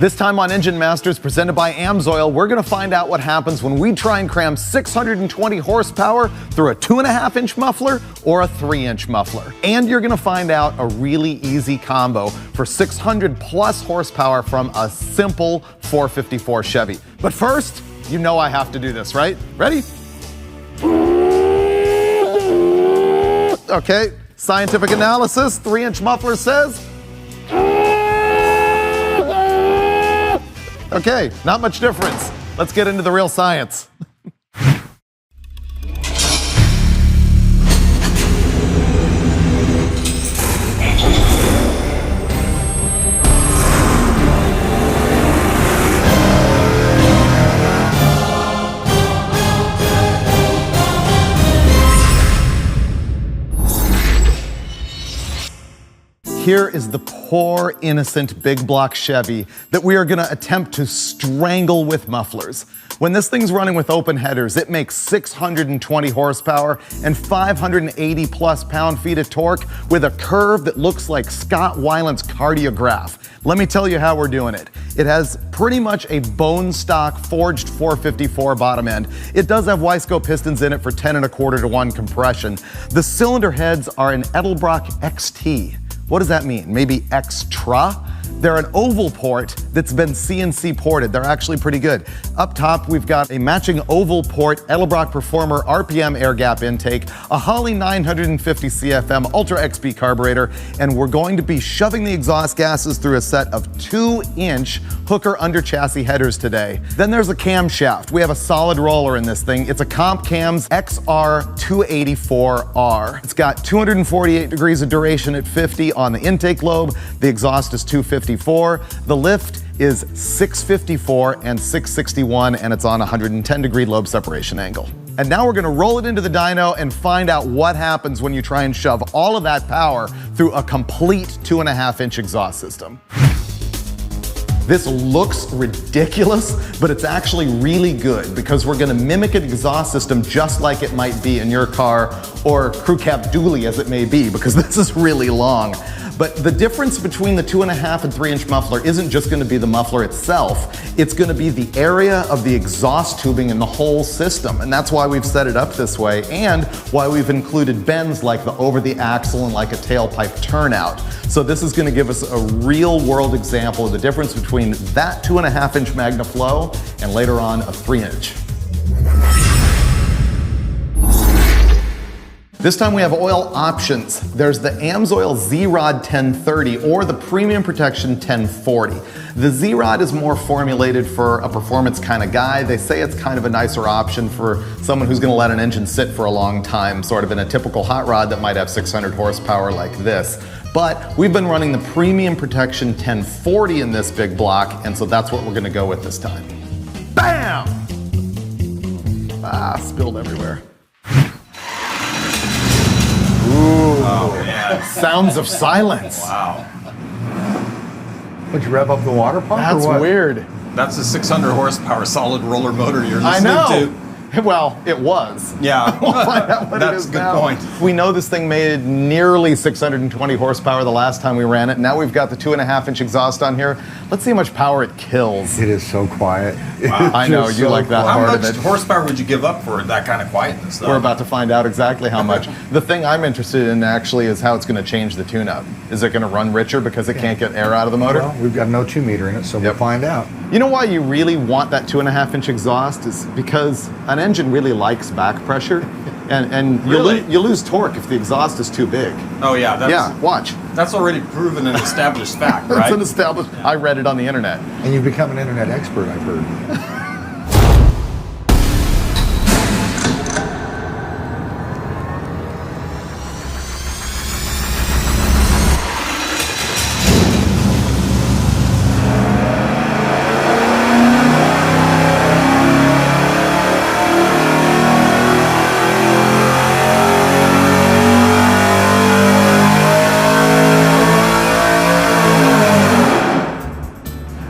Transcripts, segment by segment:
This time on Engine Masters, presented by AMSOIL, we're going to find out what happens when we try and cram 620 horsepower through a 2.5-inch muffler or a 3-inch muffler. And you're going to find out a really easy combo for 600 plus horsepower from a simple 454 Chevy. But first, you know I have to do this, right? Ready? Okay, scientific analysis, 3-inch muffler says. Okay, not much difference. Let's get into the real science. Here is the poor, innocent big block Chevy that we are going to attempt to strangle with mufflers. When this thing's running with open headers, it makes 620 horsepower and 580 plus pound-feet of torque with a curve that looks like Scott Weiland's cardiograph. Let me tell you how we're doing it. It has pretty much a bone stock forged 454 bottom end. It does have Wiseco pistons in it for 10 1/4 to 1 compression. The cylinder heads are an Edelbrock XT. What does that mean? Maybe extra? They're an oval port that's been CNC ported. They're actually pretty good. Up top, we've got a matching oval port Edelbrock Performer RPM air gap intake, a Holley 950 CFM Ultra XP carburetor, and we're going to be shoving the exhaust gases through a set of 2-inch hooker under chassis headers today. Then there's a camshaft. We have a solid roller in this thing. It's a Comp Cams XR284R. It's got 248 degrees of duration at 50 on the intake lobe. The exhaust is 254. The lift is 654 and 661, and it's on a 110-degree lobe separation angle. And now we're going to roll it into the dyno and find out what happens when you try and shove all of that power through a complete 2.5-inch exhaust system. This looks ridiculous, but it's actually really good because we're going to mimic an exhaust system just like it might be in your car or crew cab dually as it may be, because this is really long. But the difference between the 2.5 and 3-inch muffler isn't just going to be the muffler itself, it's going to be the area of the exhaust tubing in the whole system. And that's why we've set it up this way, and why we've included bends like the over the axle and like a tailpipe turnout. So this is going to give us a real world example of the difference between that 2.5-inch MagnaFlow and later on a 3-inch. This time we have oil options. There's the AMSOIL Z-Rod 1030 or the Premium Protection 1040. The Z-Rod is more formulated for a performance kind of guy. They say it's kind of a nicer option for someone who's going to let an engine sit for a long time, sort of in a typical hot rod that might have 600 horsepower like this. But we've been running the Premium Protection 1040 in this big block, and so that's what we're going to go with this time. Bam! Ah, spilled everywhere. Ooh, oh, yeah. Sounds of silence. Wow. Would you rev up the water pump? That's or what? weird. That's a 600 horsepower solid roller motor you're I listening know. to. Well, it was. Yeah. We'll find out what That's it is a good now. point. We know this thing made nearly 620 horsepower the last time we ran it. Now we've got the 2.5-inch exhaust on here. Let's see how much power it kills. It is so quiet. Wow. I know, you like that How part of much it. horsepower would you give up for that kind of quietness, though? We're about to find out exactly how much. The thing I'm interested in actually is how it's going to change the tune-up. Is it going to run richer because it can't get air out of the motor? Well, we've got an O2 meter in it, so we'll find out. You know why you really want that 2.5-inch exhaust is because an engine really likes back pressure, and you lose torque if the exhaust is too big. Oh yeah, Yeah, watch. That's already proven an established fact, It's right? an established. I read it on the internet. And you've become an internet expert, I've heard.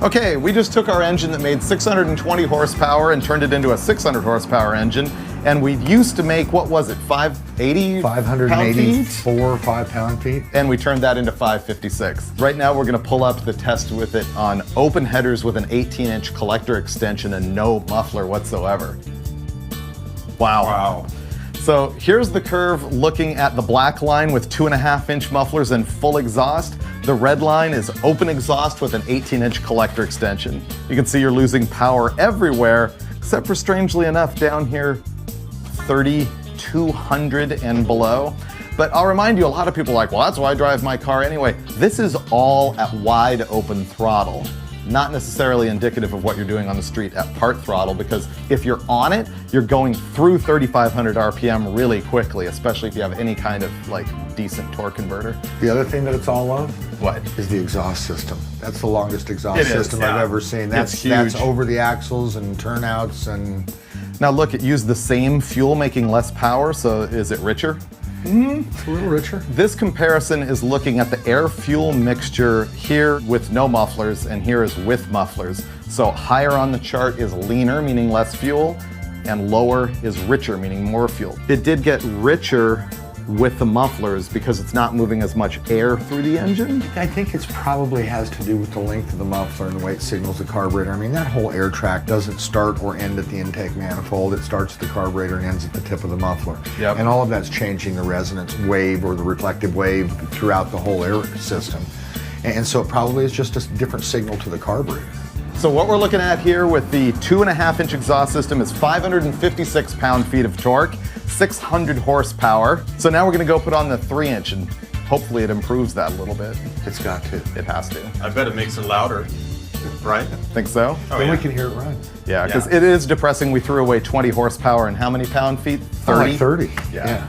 Okay, we just took our engine that made 620 horsepower and turned it into a 600 horsepower engine. And we used to make, what was it, 580? 584 5-pound-feet. And we turned that into 556. Right now we're gonna pull up the test with it on open headers with an 18-inch collector extension and no muffler whatsoever. Wow. Wow. So here's the curve looking at the black line with 2.5-inch mufflers and full exhaust. The red line is open exhaust with an 18-inch collector extension. You can see you're losing power everywhere, except for, strangely enough, down here, 3,200 and below. But I'll remind you, a lot of people are like, well, that's why I drive my car anyway. This is all at wide open throttle. Not necessarily indicative of what you're doing on the street at part throttle, because if you're on it, you're going through 3,500 RPM really quickly, especially if you have any kind of like decent torque converter. The other thing that it's all of What? is the exhaust system. That's the longest exhaust It is, system yeah. I've ever seen. That's It's huge. That's over the axles and turnouts and. Now look, it used the same fuel making less power, so is it richer? It's a little richer. This comparison is looking at the air-fuel mixture here with no mufflers, and here is with mufflers. So higher on the chart is leaner, meaning less fuel, and lower is richer, meaning more fuel. It did get richer with the mufflers because it's not moving as much air through the engine. I think it probably has to do with the length of the muffler and the way it signals the carburetor. I mean, that whole air track doesn't start or end at the intake manifold. It starts at the carburetor and ends at the tip of the muffler. Yep. And all of that's changing the resonance wave or the reflective wave throughout the whole air system. And so it probably is just a different signal to the carburetor. So what we're looking at here with the 2.5-inch exhaust system is 556 pound-feet of torque, 600 horsepower. So now we're gonna go put on the 3-inch and hopefully it improves that a little bit. It's got to. It has to. I bet it makes it louder, right? Think so? Oh, Then yeah. we can hear it run. Yeah, because Yeah. it is depressing. We threw away 20 horsepower and how many pound-feet? 30? Like 30. Yeah.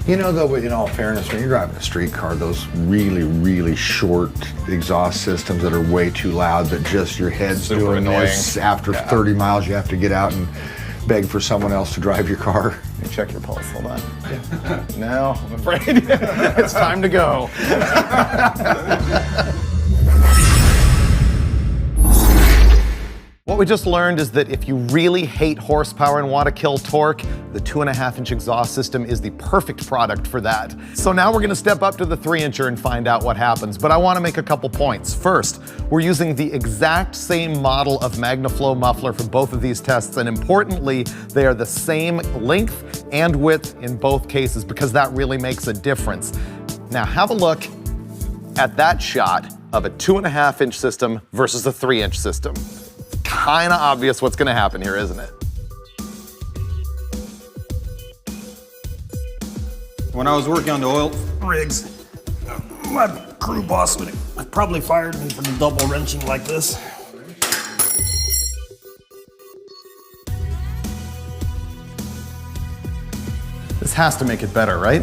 You know, though, in all fairness, when you're driving a street car, those really, really short exhaust systems that are way too loud, that just your head's Super doing annoying. this. After Yeah. 30 miles, you have to get out and beg for someone else to drive your car. Let me check your pulse. Hold on. No, I'm afraid it's time to go. What we just learned is that if you really hate horsepower and want to kill torque, the 2.5-inch exhaust system is the perfect product for that. So now we're going to step up to the 3-incher and find out what happens. But I want to make a couple points. First, we're using the exact same model of MagnaFlow muffler for both of these tests, and importantly, they are the same length and width in both cases, because that really makes a difference. Now have a look at that shot of a 2.5-inch system versus a 3-inch system. Kind of obvious what's going to happen here, isn't it? When I was working on the oil rigs, My crew boss would have probably fired me for the double wrenching like this. This has to make it better, right?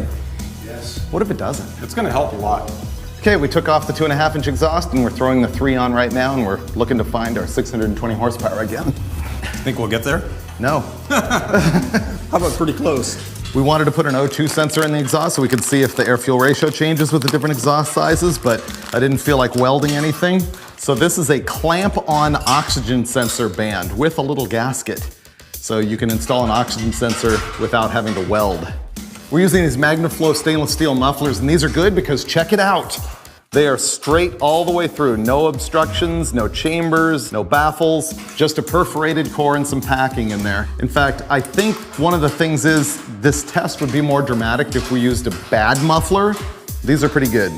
Yes. What if it doesn't? it's going to help a lot. Okay, we took off the 2.5-inch exhaust and we're throwing the 3 on right now, and we're looking to find our 620 horsepower again. Think we'll get there? No. How about pretty close? We wanted to put an O2 sensor in the exhaust so we could see if the air-fuel ratio changes with the different exhaust sizes, but I didn't feel like welding anything. So this is a clamp-on oxygen sensor band with a little gasket. So you can install an oxygen sensor without having to weld. We're using these MagnaFlow stainless steel mufflers, and these are good because check it out. They are straight all the way through. No obstructions, no chambers, no baffles, just a perforated core and some packing in there. In fact, I think one of the things is this test would be more dramatic if we used a bad muffler. These are pretty good.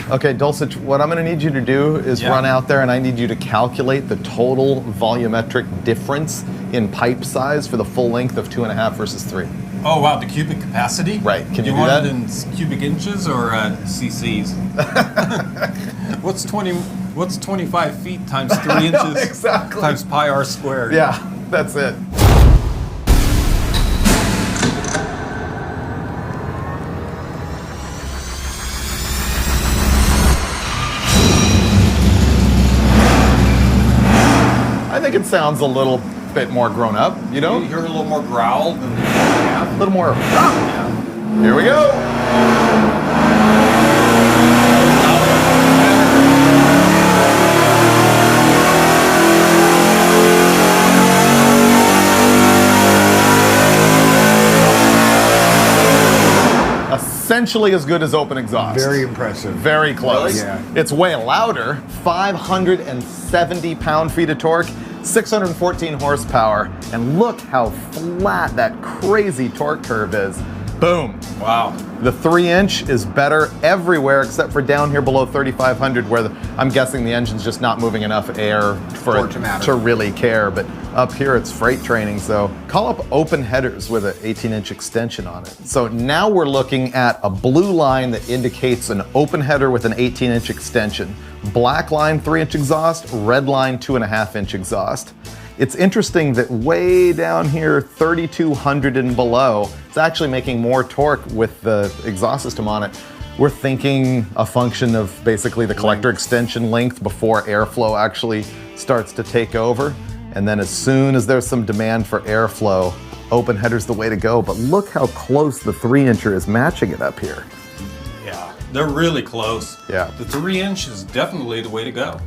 Okay, Dulcich, what I'm gonna need you to do is Yeah. run out there and I need you to calculate the total volumetric difference in pipe size for the full length of 2.5 versus 3. Oh wow, the cubic capacity? Right, can you do want that? it in cubic inches or cc's? What's 25 feet times 3 inches? Exactly. Times pi r squared. Yeah, that's it. I think it sounds a little bit more grown up, you You know? hear a little more growl than the half. A little more. Yeah. Here we go. essentially as good as open exhaust. Very impressive. Very close. Really? Yeah. It's way louder. 570 pound-feet of torque, 614 horsepower, and look how flat that crazy torque curve is. Boom. Wow. The 3-inch is better everywhere except for down here below 3,500 where I'm guessing the engine's just not moving enough air for it to matter. to really care. But up here it's freight training, so call up open headers with an 18-inch extension on it. So now we're looking at a blue line that indicates an open header with an 18-inch extension. Black line 3-inch exhaust, red line 2.5-inch exhaust. It's interesting that way down here, 3,200 and below, it's actually making more torque with the exhaust system on it. We're thinking a function of basically the collector extension length before airflow actually starts to take over. And then as soon as there's some demand for airflow, open header's the way to go. But look how close the 3-incher is matching it up here. Yeah, they're really close. Yeah. The 3-inch is definitely the way to go.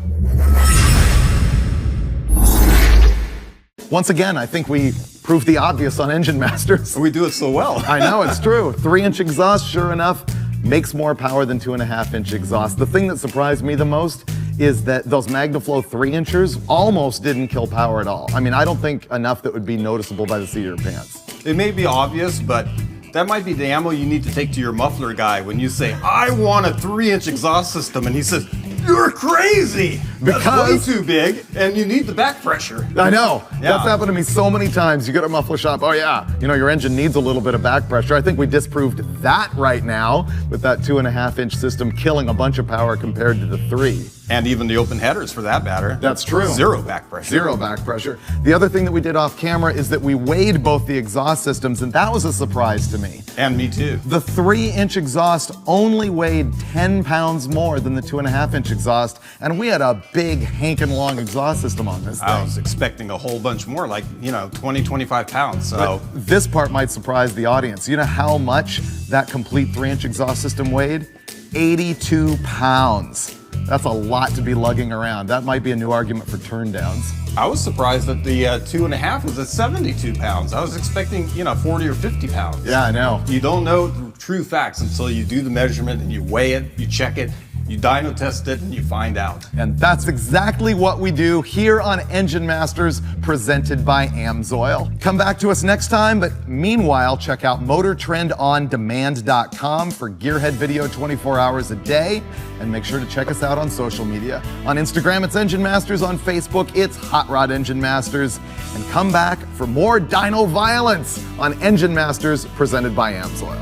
Once again, I think we proved the obvious on Engine Masters. We do it so well. I know, it's true. 3-inch exhaust, sure enough, makes more power than 2.5-inch exhaust. The thing that surprised me the most is that those MagnaFlow 3-inchers almost didn't kill power at all. I mean, I don't think enough that would be noticeable by the seat of your pants. It may be obvious, but that might be the ammo you need to take to your muffler guy when you say, I want a 3-inch exhaust system, and he says, you're crazy! Because- That's way too big, and you need the back pressure. I know. Yeah. That's happened to me so many times. You go to a muffler shop, oh yeah, you know, your engine needs a little bit of back pressure. I think we disproved that right now with that 2.5-inch system killing a bunch of power compared to the 3. And even the open headers, for that matter. That's true. Zero back pressure. Zero back pressure. The other thing that we did off camera is that we weighed both the exhaust systems, and that was a surprise to me. And me too. The 3-inch exhaust only weighed 10 pounds more than the 2.5-inch exhaust, and we had a big hankin' long exhaust system on this thing. I was expecting a whole bunch more, like, 20, 25 pounds, so. But this part might surprise the audience. You know how much that complete 3-inch exhaust system weighed? 82 pounds. That's a lot to be lugging around. That might be a new argument for turn downs. I was surprised that the 2.5 was at 72 pounds. I was expecting, 40 or 50 pounds. Yeah, I know. You don't know the true facts until you do the measurement and you weigh it, you check it, you dyno test it, and you find out. And that's exactly what we do here on Engine Masters, presented by AMSOIL. Come back to us next time, but meanwhile, check out MotorTrendOnDemand.com for gearhead video 24 hours a day, and make sure to check us out on social media. On Instagram, it's Engine Masters. On Facebook, it's Hot Rod Engine Masters. And come back for more dyno violence on Engine Masters, presented by AMSOIL.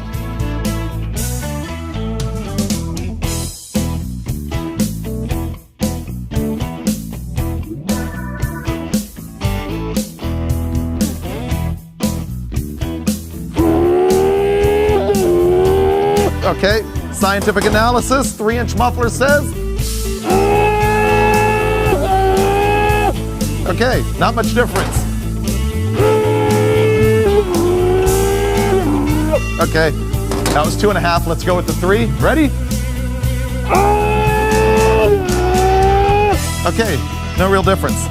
Okay, scientific analysis, 3-inch muffler says. Okay, not much difference. Okay, that was 2.5. Let's go with the 3. Ready? Okay, no real difference.